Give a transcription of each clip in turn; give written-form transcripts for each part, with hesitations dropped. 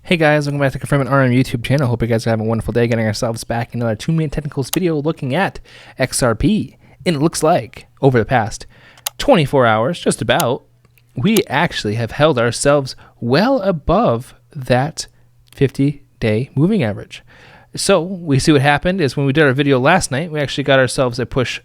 Hey guys, welcome back to Confirm RM YouTube channel. Hope you guys are having a wonderful day getting ourselves back in another 2-minute technicals video looking at XRP. And it looks like over the past 24 hours, just about, we actually have held ourselves well above that 50-day moving average. So we see what happened is when we did our video last night, we actually got ourselves a push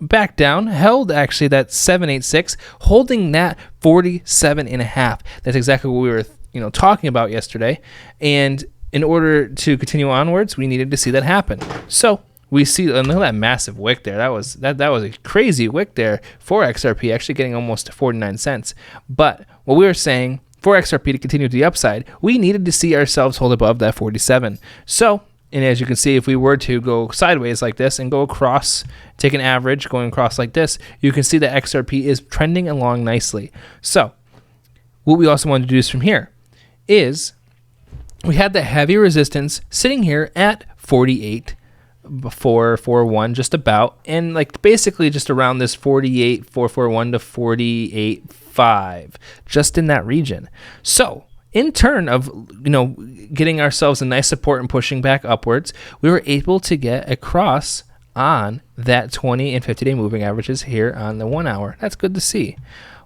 back down, held actually that 786, holding that 47.5. That's exactly what we were talking about yesterday, and in order to continue onwards, we needed to see that happen. So we see, and look at that massive wick there. That was a crazy wick there for XRP, actually getting almost to 49 cents. But what we were saying, for XRP to continue to the upside, we needed to see ourselves hold above that 47. So, and as you can see, if we were to go sideways like this and go across, take an average going across like this, you can see that XRP is trending along nicely. So what we also want to do is from here is we had the heavy resistance sitting here at 48.441 just about, and like basically just around this 48.441 to 48.5, just in that region. So in turn of getting ourselves a nice support and pushing back upwards, we were able to get across on that 20 and 50-day moving averages here on the 1 hour. That's good to see.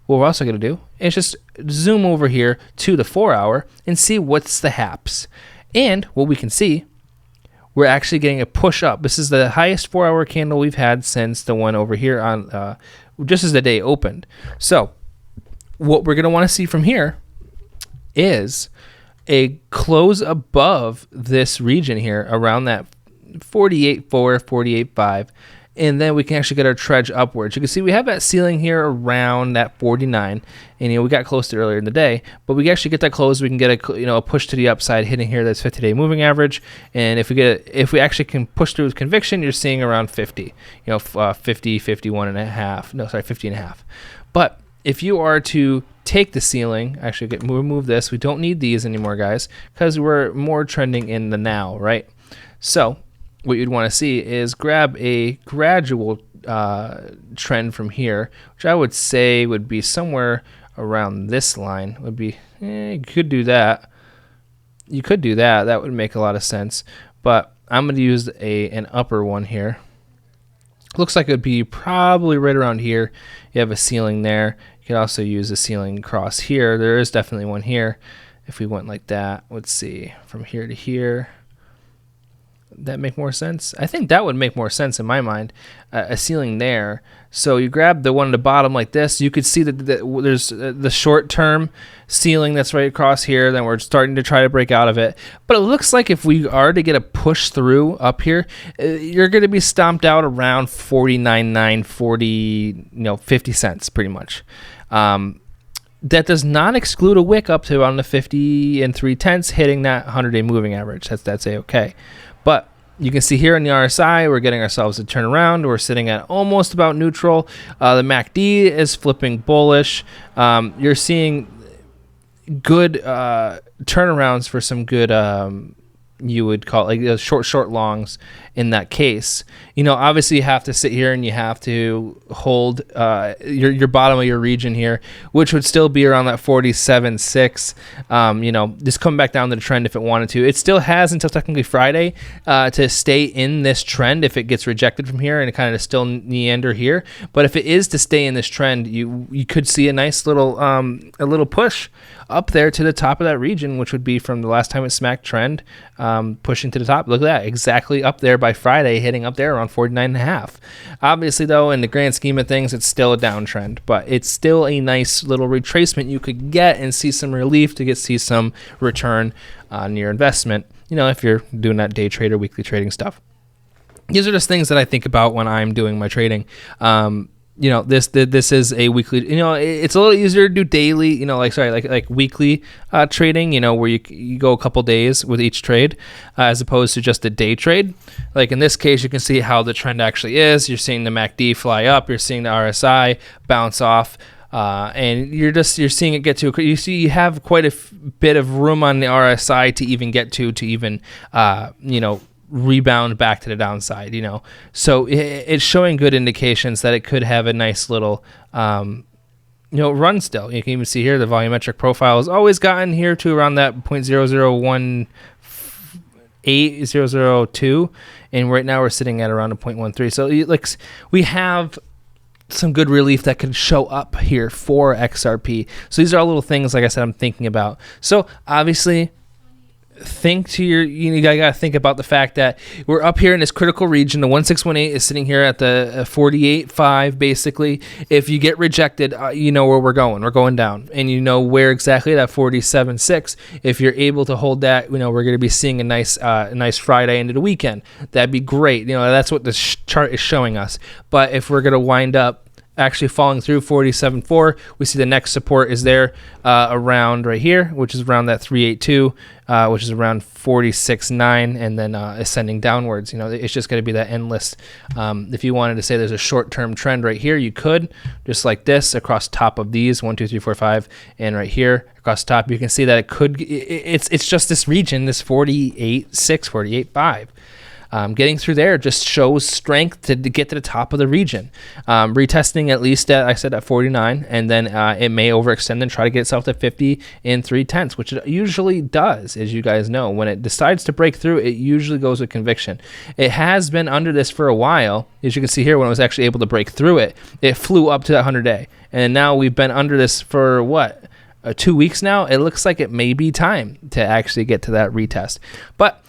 What we're also going to do is just zoom over here to the 4 hour and see what's the haps. And what we can see, we're actually getting a push up. This is the highest 4 hour candle we've had since the one over here on just as the day opened. So what we're going to want to see from here is a close above this region here around that 48.4, 48.5. And then we can actually get our trudge upwards. You can see we have that ceiling here around that 49, and we got close to earlier in the day. But we actually get that close, we can get a push to the upside, hitting here that's 50-day moving average. And if we actually can push through with conviction, you're seeing around 50, 50, 51 and a half. No, sorry, 50 and a half. But if you are to take the ceiling, actually remove this. We don't need these anymore, guys, because we're more trending in the now, right? So what you'd want to see is grab a gradual trend from here, which I would say would be somewhere around this line. Would be you could do that. You could do that. That would make a lot of sense. But I'm going to use an upper one here. Looks like it would be probably right around here. You have a ceiling there. You could also use a ceiling across here. There is definitely one here. If we went like that, let's see, from here to here. That make more sense? I think that would make more sense in my mind, a ceiling there. So you grab the one at the bottom like this, you could see that there's the short-term ceiling that's right across here, then we're starting to try to break out of it. But it looks like if we are to get a push through up here, you're going to be stomped out around 49.9, 40, 50 cents pretty much. That does not exclude a wick up to around the 50 and 3/10 hitting that 100-day moving average. That's a-okay. But you can see here in the RSI, we're getting ourselves a turnaround. We're sitting at almost about neutral. The MACD is flipping bullish. You're seeing good turnarounds for some good, you would call it like short longs in that case. Obviously you have to sit here and you have to hold your bottom of your region here, which would still be around that 47.6. Just come back down to the trend if it wanted to. It still has until technically Friday to stay in this trend if it gets rejected from here and it kind of still meander here. But if it is to stay in this trend, you could see a nice little a little push up there to the top of that region, which would be from the last time it smacked trend, pushing to the top. Look at that, exactly up there by Friday, hitting up there around 49.5. Obviously, though, in the grand scheme of things, it's still a downtrend, but it's still a nice little retracement you could get and see some relief to see some return on your investment, if you're doing that day trade or weekly trading stuff. These are just things that I think about when I'm doing my trading. This is a weekly, it's a little easier to do daily, like weekly trading, where you go a couple days with each trade, as opposed to just a day trade. Like in this case, you can see how the trend actually is. You're seeing the MACD fly up, you're seeing the RSI bounce off, and you're seeing it get to, you have quite a bit of room on the RSI to even get to even, rebound back to the downside, so it's showing good indications that it could have a nice little run still. You can even see here the volumetric profile has always gotten here to around that 0.0018002, and right now we're sitting at around a 0.13. So we have some good relief that could show up here for XRP. So these are all little things, like I said, I'm thinking about. So obviously, you gotta think about the fact that we're up here in this critical region. The 1618 is sitting here at the 48.5 basically. If you get rejected, you know where we're going down, and you know where exactly that 47.6. If you're able to hold that, we're going to be seeing a nice Friday into the weekend. That'd be great. That's what this chart is showing us. But if we're going to wind up actually falling through 47.4, we see the next support is there around right here, which is around that 382, which is around 46.9, and then ascending downwards. It's just going to be that endless. If you wanted to say there's a short-term trend right here, you could, just like this, across top of these 1, 2, 3, 4, 5, and right here across top, you can see that it's just this region, this 48.6, 48.5. Getting through there just shows strength to get to the top of the region. Retesting at least at 49, and then it may overextend and try to get itself to 50 in 3/10, which it usually does, as you guys know. When it decides to break through, it usually goes with conviction. It has been under this for a while. As you can see here, when it was actually able to break through it, it flew up to that 100-day. And now we've been under this for what? 2 weeks now. It looks like it may be time to actually get to that retest. But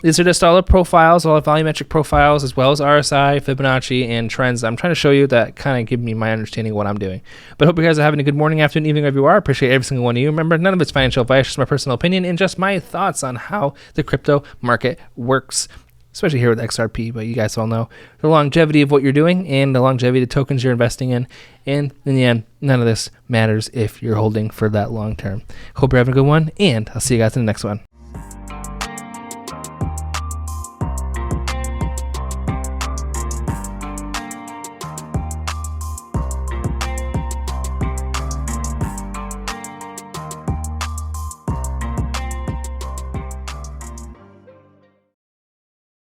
these are just all the profiles, all the volumetric profiles, as well as RSI, Fibonacci, and trends. I'm trying to show you that kind of give me my understanding of what I'm doing. But I hope you guys are having a good morning, afternoon, evening, wherever you are. I appreciate every single one of you. Remember, none of it's financial advice, just my personal opinion and just my thoughts on how the crypto market works, especially here with XRP. But you guys all know the longevity of what you're doing and the longevity of the tokens you're investing in. And in the end, none of this matters if you're holding for that long term. Hope you're having a good one, and I'll see you guys in the next one.